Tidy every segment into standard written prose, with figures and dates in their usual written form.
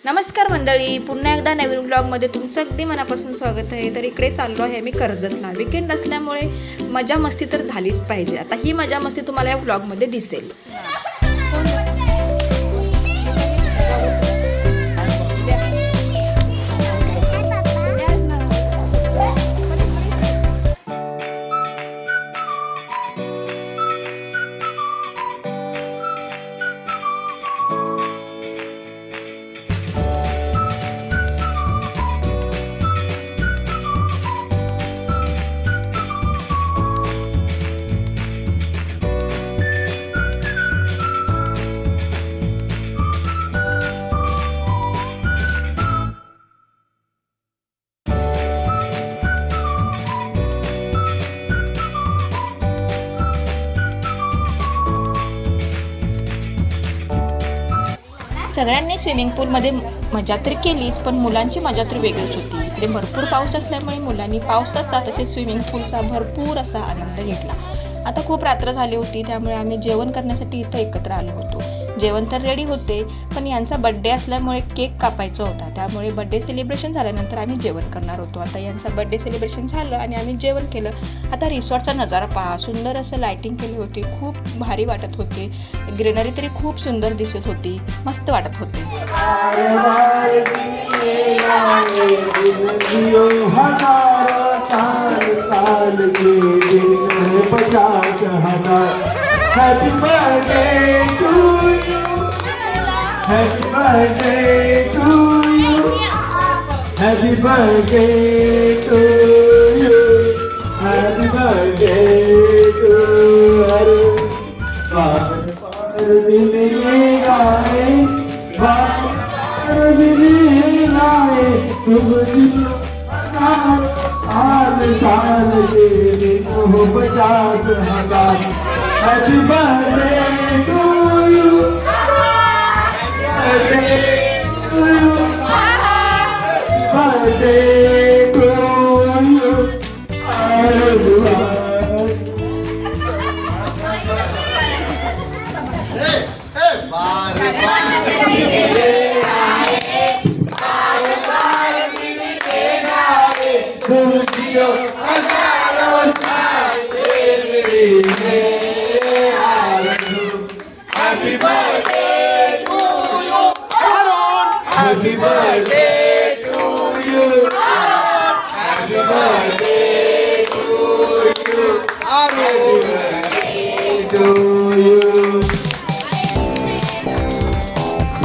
नमस्कार मंडळी, पुन्हा एकदा नवीन ब्लॉगमध्ये तुमचं अगदी मनापासून स्वागत आहे. तर इकडे चाललो आहे मी कर्जतला. वीकेंड असल्यामुळे मजा मस्ती तर झालीच पाहिजे. आता ही मजा मस्ती तुम्हाला या ब्लॉगमध्ये दिसेल. सगळ्यांनी स्विमिंग पूलमध्ये मजा तर केलीच, पण मुलांची मजा तर वेगळीच होती. इकडे भरपूर पाऊस असल्यामुळे मुलांनी पावसाचा तसेच स्विमिंग पूलचा भरपूर असा आनंद घेतला. आता खूप रात्र झाली होती, त्यामुळे आम्ही जेवण करण्यासाठी इथं एकत्र आलो होतो. जेवण तर रेडी होते, पण यांचा बड्डे असल्यामुळे केक कापायचा होता. त्यामुळे बड्डे सेलिब्रेशन झाल्यानंतर आम्ही जेवण करणार होतो. आता यांचा बड्डे सेलिब्रेशन झालं आणि आम्ही जेवण केलं. आता रिसॉर्टचा नजारा पहा, सुंदर असं लाईटिंग केली होती, खूप भारी वाटत होते. ग्रीनरी तरी खूप सुंदर दिसत होती, मस्त वाटत होते. Happy birthday to you. Happy birthday to you. Happy birthday to you. Happy birthday to you. बार दिल गाए, बार दिल गाए, तुम जियो साल साल के दिन हो 50,000. Happy birthday to you. Birthday to you. Birthday to you. Happy birthday to you. Happy birthday to you. Happy birthday to you. Happy birthday to you.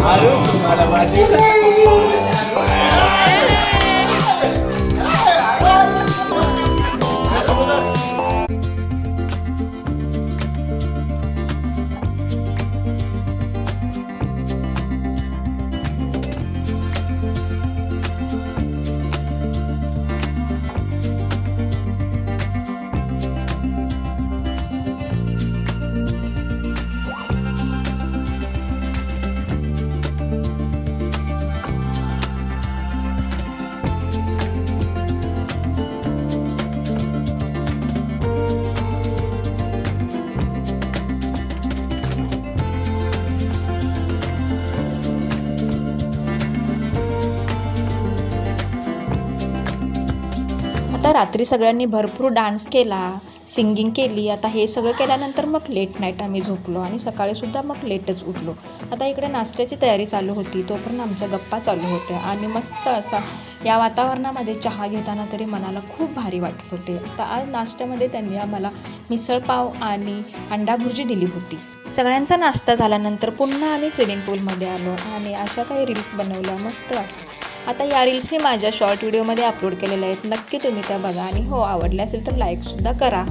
Arun, तुम्हाला वाढदिवस आता रात्री सगळ्यांनी भरपूर डान्स केला, सिंगिंग केली. आता हे सगळं केल्यानंतर मग लेट नाईट आम्ही झोपलो आणि सकाळीसुद्धा मग लेटच उठलो. आता इकडे नाश्त्याची तयारी चालू होती, तोपर्यंत आमच्या गप्पा चालू होत्या आणि मस्त असा या वातावरणामध्ये चहा घेताना तरी मनाला खूप भारी वाटत होते. आता आज नाश्त्यामध्ये त्यांनी आम्हाला मिसळपाव आणि अंडा भुर्जी दिली होती. सगळ्यांचा नाश्ता झाल्यानंतर पुन्हा आम्ही स्विमिंग पूलमध्ये आलो आणि अशा काही रील्स बनवल्या, मस्त वाटलं. आता या रील्स मी माझ्या शॉर्ट व्हिडिओमध्ये अपलोड केलेल्या आहेत, नक्की तुम्ही त्या बघा आणि हो आवडल्या असेल तर लाईकसुद्धा करा.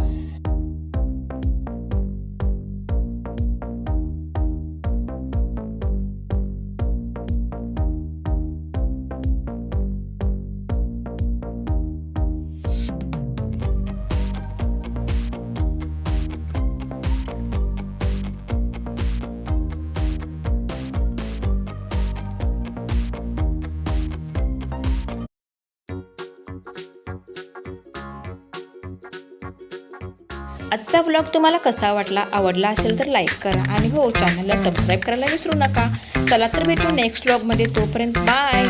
आजचा ब्लॉग तुम्हाला कसा वाटला, आवडला असेल तर लाईक करा आणि हो चॅनलला सबस्क्राईब करायला विसरू नका. चला तर भेटू नेक्स्ट ब्लॉगमध्ये. तोपर्यंत बाय.